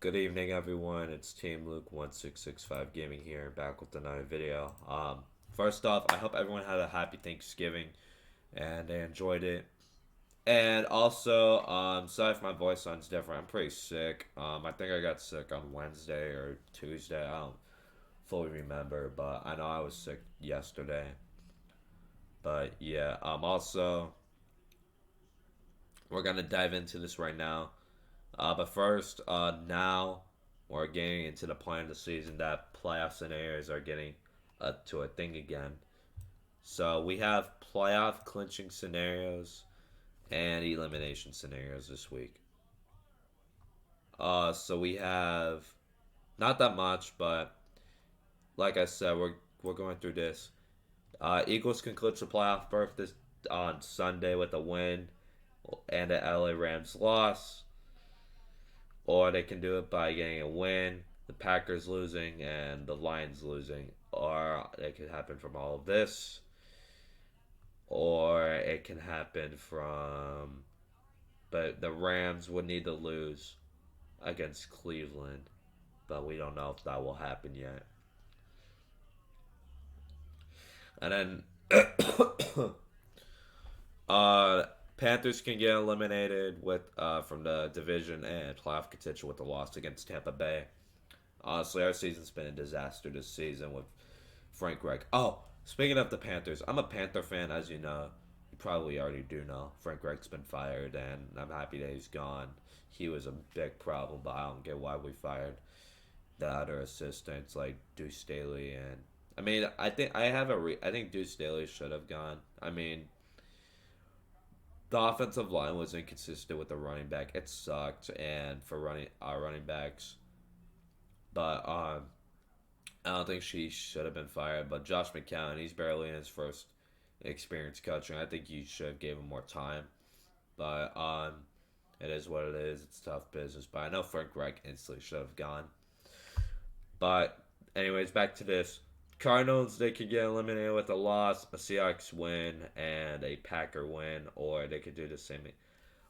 Good evening, everyone. It's Team Luke 1665 Gaming here, back with another video. First off, I hope everyone had a happy Thanksgiving and they enjoyed it. And also, sorry if my voice sounds different. I'm pretty sick. I think I got sick on Wednesday or Tuesday. I don't fully remember, but I know I was sick yesterday. But yeah, also, we're gonna dive into this right now. But first, now we're getting into the point of the season that playoff scenarios are getting to a thing again. So we have playoff clinching scenarios and elimination scenarios this week. So we have not that much, but like I said, we're going through this. Eagles can clinch the playoff berth this on Sunday with a win and an LA Rams loss. Or they can do it by getting a win, the Packers losing, and the Lions losing. Or it could happen from all of this. Or it can happen from. But the Rams would need to lose against Cleveland. But we don't know if that will happen yet. And then. uh, Panthers can get eliminated with from the division and playoff contention with the loss against Tampa Bay. Honestly, our season's been a disaster this season with Frank Reich. Oh, speaking of the Panthers, I'm a Panther fan, as you know. You probably already do know. Frank Reich's been fired, and I'm happy that he's gone. He was a big problem, but I don't get why we fired the other assistants like Deuce Staley and. I mean, I think Deuce Staley should have gone. I mean, the offensive line was inconsistent with the running back. It sucked, and for running our running backs, but I don't think she should have been fired. But Josh McCown, he's barely in his first experience coaching. I think you should have gave him more time. But it is what it is. It's tough business. But I know Frank Reich instantly should have gone. But anyways, back to this. Cardinals, they could get eliminated with a loss, a Seahawks win, and a Packer win, or they could do the same.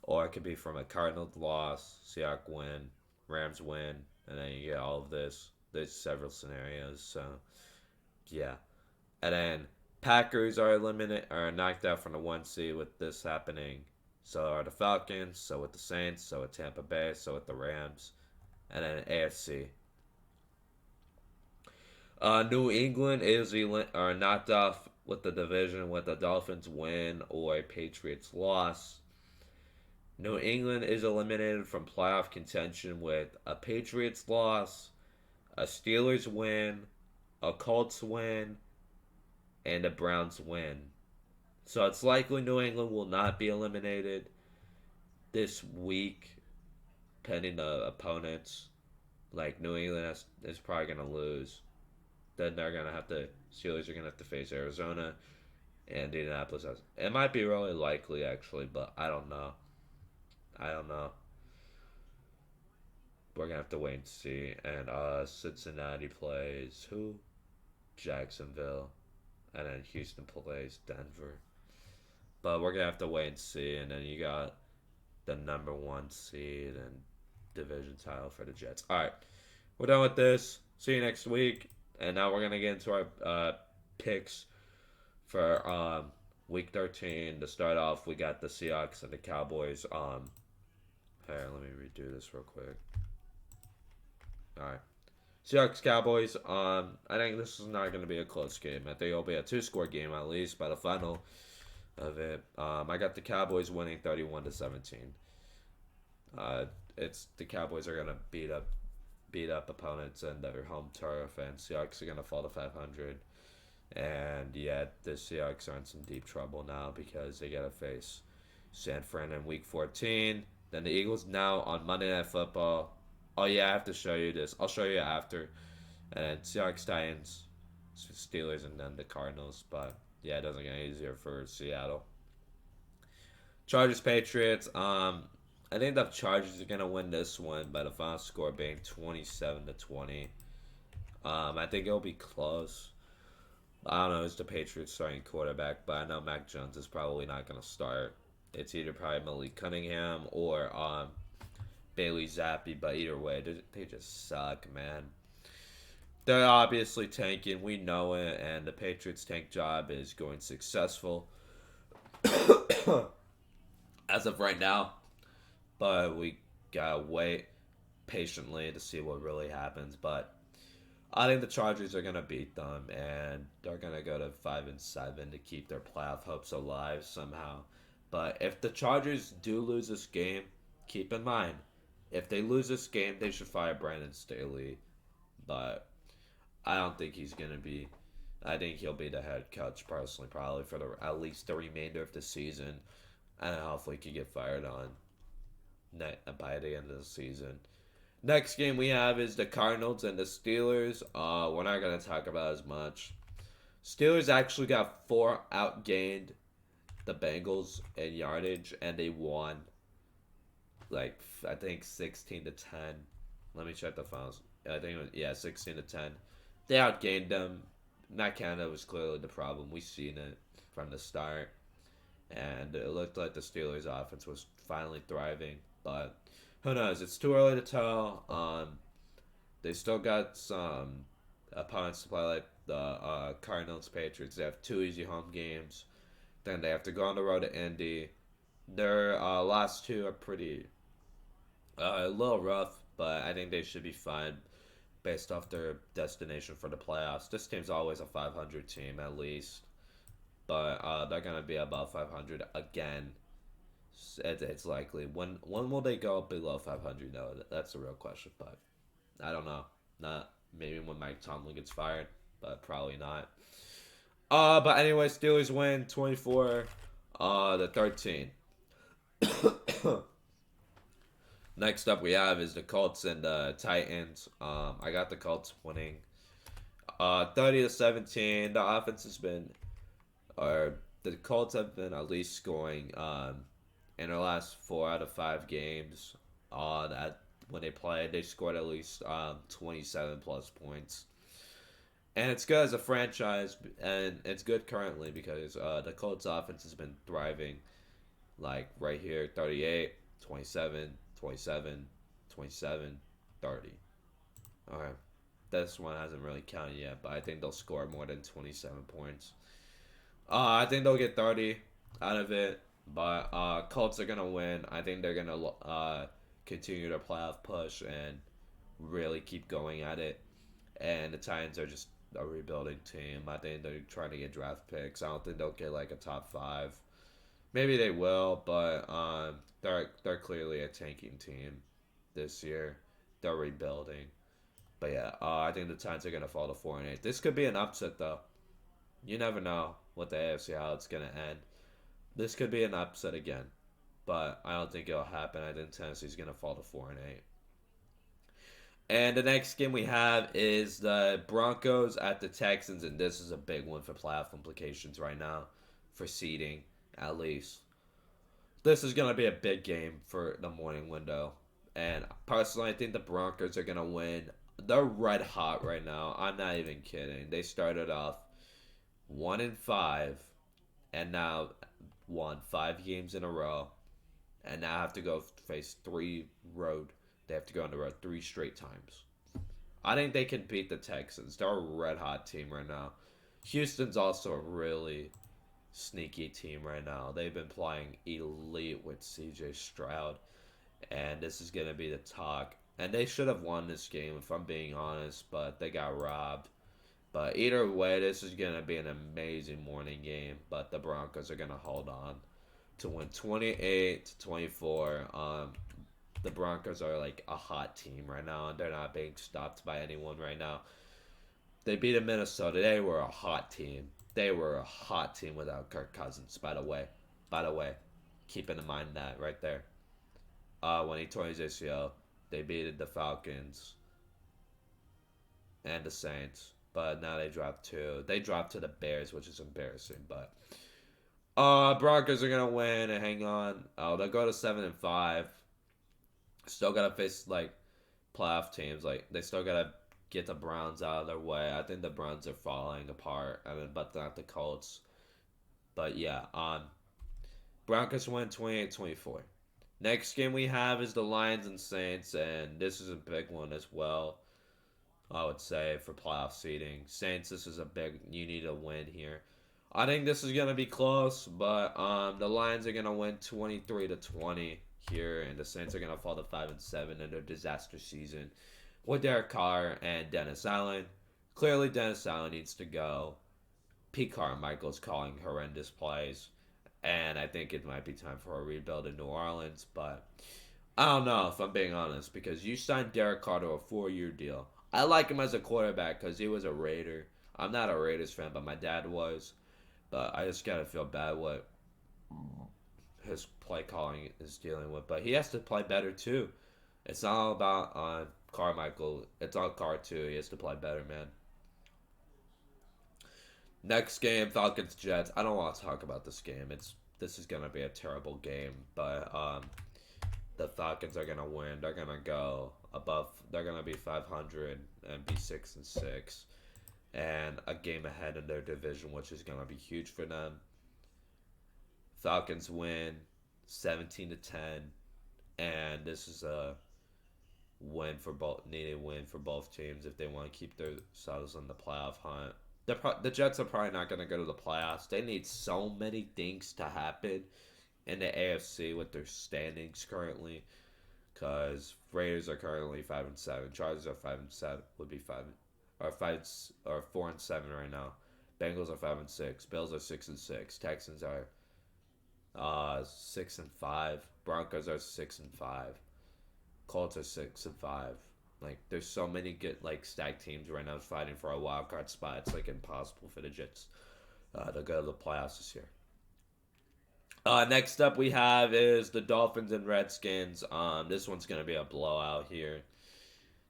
Or it could be from a Cardinals loss, Seahawks win, Rams win, and then you get all of this. There's several scenarios, so yeah. And then Packers are eliminated are knocked out from the 1 seed with this happening. So are the Falcons, so with the Saints, so with Tampa Bay, so with the Rams, and then AFC. New England is are knocked off with the division with a Dolphins win or a Patriots loss. New England is eliminated from playoff contention with a Patriots loss, a Steelers win, a Colts win, and a Browns win. So it's likely New England will not be eliminated this week, pending the opponents. Like New England is probably going to lose. Then they're going to have to, Steelers are going to have to face Arizona and Indianapolis. It might be really likely, actually, but I don't know. I don't know. We're going to have to wait and see. And Cincinnati plays who? Jacksonville. And then Houston plays Denver. But we're going to have to wait and see. And then you got the number 1 seed and division title for the Jets. All right. We're done with this. See you next week. And now we're going to get into our picks for week 13. To start off, we got the Seahawks and the Cowboys. Here, let me redo this real quick. All right. Seahawks Cowboys. I think this is not going to be a close game. I think it'll be a 2-score game at least by the final of it. I got the Cowboys winning 31-17. It's the Cowboys are going to beat up opponents in their home turf, and Seahawks are going to fall to 500. And yeah, the Seahawks are in some deep trouble now because they got to face San Fran in Week 14. Then the Eagles now on Monday Night Football. Oh yeah, I have to show you this. I'll show you after. And Seahawks, Titans, Steelers, and then the Cardinals. But yeah, it doesn't get easier for Seattle. Chargers, Patriots. I think the Chargers are gonna win this one by the final score being 27-20. I think it'll be close. I don't know who's the Patriots starting quarterback, but I know Mac Jones is probably not gonna start. It's either probably Malik Cunningham or Bailey Zappi, but either way, they just suck, man. They're obviously tanking. We know it, and the Patriots tank job is going successful as of right now. But we gotta wait patiently to see what really happens. But I think the Chargers are gonna beat them, and they're gonna go to 5-7 to keep their playoff hopes alive somehow. But if the Chargers do lose this game, keep in mind, if they lose this game, they should fire Brandon Staley. But I don't think he's gonna be. I think he'll be the head coach personally, probably for at least the remainder of the season, and hopefully he can get fired on by the end of the season. Next game we have is the Cardinals and the Steelers. We're not gonna talk about as much. Steelers actually got outgained the Bengals in yardage, and they won like I think 16-10. Let me check the files. I think it was 16-10. They outgained them. Matt Canada was clearly the problem. We seen it from the start, and it looked like the Steelers' offense was finally thriving. But who knows? It's too early to tell. They still got some opponents to play, like the Cardinals, Patriots. They have 2 easy home games. Then they have to go on the road to Indy. Their last 2 are pretty a little rough, but I think they should be fine based off their destination for the playoffs. This team's always a 500 team at least, but they're gonna be above 500 again. It's likely. When will they go below 500? No, that's the real question. But I don't know. Not maybe when Mike Tomlin gets fired, but probably not. But anyway, Steelers win 24 to 13. Next up we have is the Colts and the Titans. I got the Colts winning 30-17. The offense has been, or the Colts have been at least scoring in their last 4 out of 5 games. That when they played, they scored at least 27 plus points. And it's good as a franchise, and it's good currently because the Colts offense has been thriving. Like right here, 38, 27, 27, 27, 30. Alright. This one hasn't really counted yet, but I think they'll score more than 27 points. I think they'll get 30 out of it, but Colts are going to win. I think they're going to continue their playoff push and really keep going at it. And the Titans are just a rebuilding team. I think they're trying to get draft picks. I don't think they'll get like a top 5. Maybe they will, but they're clearly a tanking team this year. They're rebuilding. But yeah, I think the Titans are gonna fall to 4-8. This could be an upset though. You never know what the AFC how it's gonna end. This could be an upset again, but I don't think it'll happen. I think Tennessee's gonna fall to 4-8. And the next game we have is the Broncos at the Texans, and this is a big one for playoff implications right now, for seeding at least. This is going to be a big game for the morning window. And personally, I think the Broncos are going to win. They're red hot right now. I'm not even kidding. They started off 1-5 and now won 5 games in a row. And now have to go face 3 road. They have to go on the road 3 straight times. I think they can beat the Texans. They're a red hot team right now. Houston's also a really sneaky team right now. They've been playing elite with CJ Stroud, and this is going to be the talk. And they should have won this game, if I'm being honest, but they got robbed. But either way, this is going to be an amazing morning game, but the Broncos are going to hold on to win 28-24. The Broncos are like a hot team right now, and they're not being stopped by anyone right now. They beat Minnesota. They were a hot team. They were a hot team without Kirk Cousins, by the way. Keep in mind that right there. When he tore his ACL, they beat the Falcons and the Saints. But now they dropped 2. They dropped to the Bears, which is embarrassing. But Broncos are going to win and hang on. They'll go to 7-5. Still got to face, like, playoff teams. Like, they still got to get the Browns out of their way. I think the Browns are falling apart, but not the Colts. But yeah, Broncos win 28-24. Next game we have is the Lions and Saints, and this is a big one as well. I would say for playoff seeding, Saints. This is a big. You need a win here. I think this is gonna be close, but the Lions are gonna win 23-20 here, and the Saints are gonna fall to 5-7 in their disaster season with Derek Carr and Dennis Allen. Clearly, Dennis Allen needs to go. Pete Carmichael's calling horrendous plays, and I think it might be time for a rebuild in New Orleans. But I don't know if I'm being honest because you signed Derek Carr to a 4-year deal. I like him as a quarterback because he was a Raider. I'm not a Raiders fan, but my dad was. But I just gotta feel bad what his play calling is dealing with. But he has to play better too. It's not all about Carmichael. It's on Carr too. He has to play better, man. Next game, Falcons Jets. I don't want to talk about this game. This is gonna be a terrible game, but the Falcons are gonna win. They're gonna go above. They're gonna be 500 and be 6-6, and a game ahead in their division, which is gonna be huge for them. Falcons win 17-10, and this is a needed win for both teams if they want to keep themselves in the playoff hunt. The Jets are probably not going to go to the playoffs. They need so many things to happen in the AFC with their standings currently. Because Raiders are currently 5-7, Chargers are 5-7, would be 4-7 right now. Bengals are 5-6, Bills are 6-6, Texans are 6-5, Broncos are 6-5, Colts are 6-5. Like, there's so many good like stacked teams right now fighting for a wild card spot. It's like impossible for the Jets to go to the playoffs this year. Next up we have is the Dolphins and Redskins. This one's gonna be a blowout here.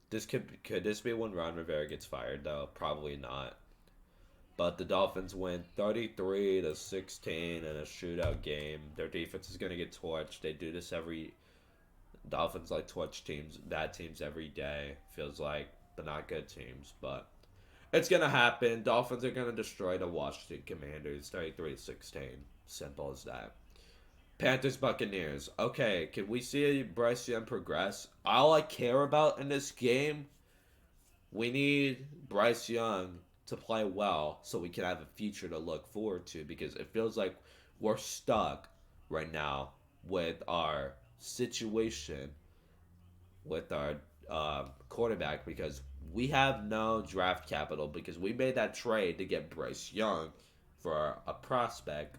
This could this be when Ron Rivera gets fired though? Probably not. But the Dolphins win 33-16 in a shootout game. Their defense is gonna get torched. They do this every. Dolphins like torch teams, bad teams every day. Feels like, but not good teams. But it's gonna happen. Dolphins are gonna destroy the Washington Commanders 33-16. Simple as that. Panthers Buccaneers. Okay, can we see Bryce Young progress? All I care about in this game, we need Bryce Young to play well so we can have a future to look forward to because it feels like we're stuck right now with our situation with our quarterback because we have no draft capital because we made that trade to get Bryce Young for a prospect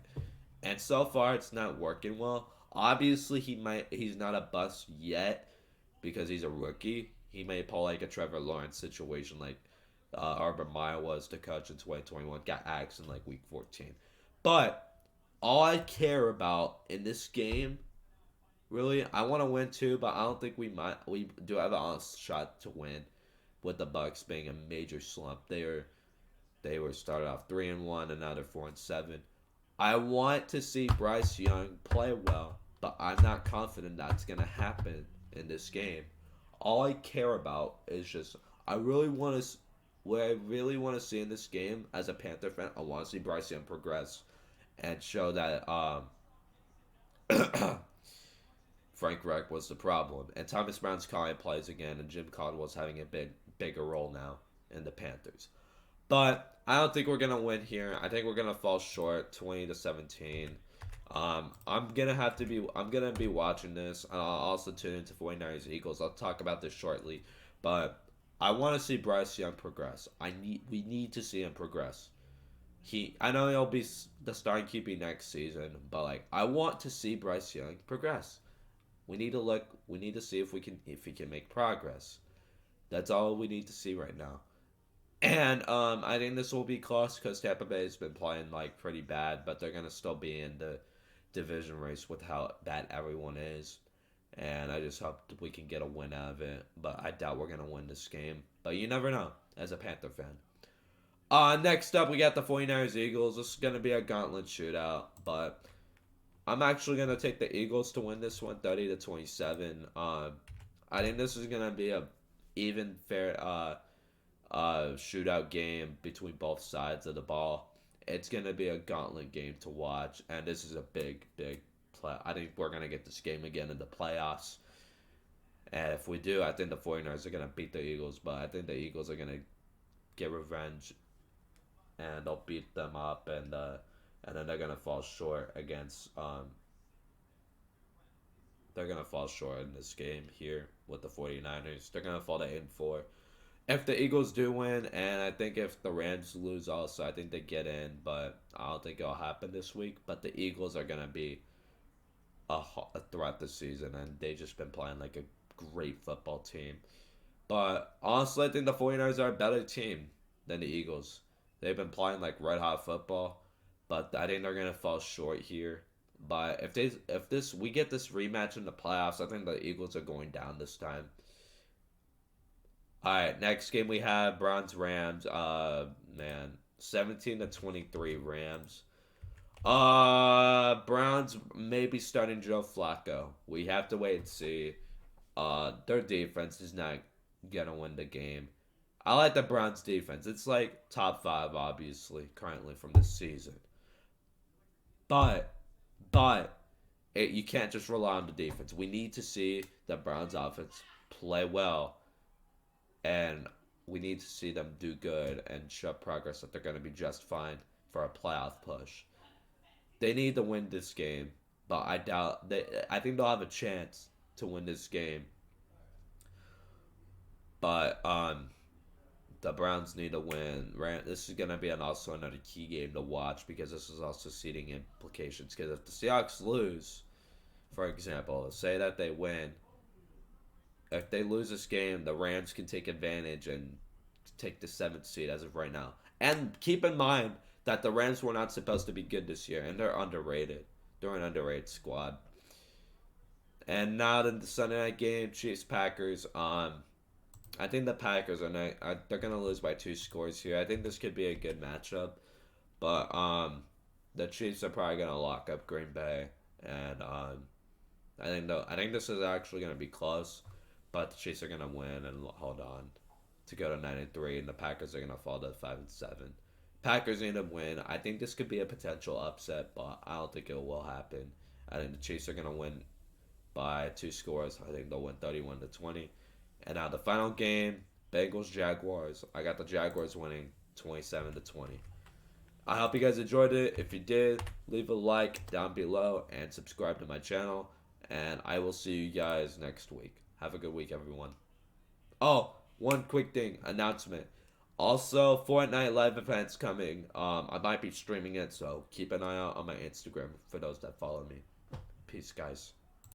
and so far it's not working well. Obviously, he's not a bust yet because he's a rookie. He may pull like a Trevor Lawrence situation, like Urban Meyer was the coach in 2021, got axed in like week 14. But all I care about in this game, really, I want to win too, but I don't think we might. We do have an honest shot to win, with the Bucks being a major slump. They were started off 3-1 and now they're 4-7. I want to see Bryce Young play well, but I'm not confident that's going to happen in this game. All I care about is just I really want to what I really want to see in this game as a Panther fan. I want to see Bryce Young progress and show that Frank Reich was the problem, and Thomas Brown's calling plays again, and Jim Caldwell's having a bigger role now in the Panthers. But I don't think we're gonna win here. I think we're gonna fall short, 20-17. I'm gonna be watching this. I'll also tune into 49ers Eagles. I'll talk about this shortly, but I want to see Bryce Young progress. We need to see him progress. I know he'll be the starting QB next season, but like I want to see Bryce Young progress. We need to look. We need to see if he can make progress. That's all we need to see right now. And I think this will be close because Tampa Bay has been playing like pretty bad, but they're gonna still be in the division race with how bad everyone is. And I just hope we can get a win out of it. But I doubt we're gonna win this game. But you never know as a Panther fan. Next up we got the 49ers Eagles. This is gonna be a gauntlet shootout, but I'm actually gonna take the Eagles to win this one, 30-27. I think this is gonna be a even fair shootout game between both sides of the ball. It's gonna be a gauntlet game to watch, and this is a big I think we're gonna get this game again in the playoffs. And if we do, I think the 49ers are gonna beat the Eagles. But I think the Eagles are gonna get revenge, and they'll beat them up, and then they're gonna fall short against they're gonna fall short in this game here with the 49ers. They're gonna fall to 8-4. If the Eagles do win, and I think if the Rams lose also, I think they get in, but I don't think it'll happen this week. But the Eagles are gonna be throughout the season, and they just been playing like a great football team. But honestly, I think the 49ers are a better team than the Eagles. They've been playing like red hot football, but I think they're gonna fall short here. But if we get this rematch in the playoffs, I think the Eagles are going down this time. All right, next game we have Browns Rams. Man, 17-23 Rams. Browns maybe starting Joe Flacco. We have to wait and see. Their defense is not gonna win the game. I like the Browns defense. It's like top five, obviously, currently from this season. But, you can't just rely on the defense. We need to see the Browns offense play well, and we need to see them do good and show progress that they're going to be just fine for a playoff push. They need to win this game, but I doubt they. I think they'll have a chance to win this game, but the Browns need to win. This is gonna be also another key game to watch because this is also seeding implications. Because if the Seahawks lose, for example, say that they win, if they lose this game, the Rams can take advantage and take the seventh seed as of right now. And keep in mind that the Rams were not supposed to be good this year, and they're underrated. They're an underrated squad. And now the Sunday night game, Chiefs Packers. I think the Packers they're gonna lose by 2 scores here. I think this could be a good matchup, but the Chiefs are probably gonna lock up Green Bay, and I think this is actually gonna be close, but the Chiefs are gonna win and hold on to go to 9-3, and the Packers are gonna fall to 5-7. Packers need to win. I think this could be a potential upset, but I don't think it will happen. I think the Chiefs are gonna win by 2 scores. I think they'll win 31-20. And now the final game, Bengals Jaguars. I got the Jaguars winning 27-20. I hope you guys enjoyed it. If you did, leave a like down below and subscribe to my channel. And I will see you guys next week. Have a good week, everyone. Oh, one quick thing, announcement. Also, Fortnite live events coming. I might be streaming it, so keep an eye out on my Instagram for those that follow me. Peace, guys.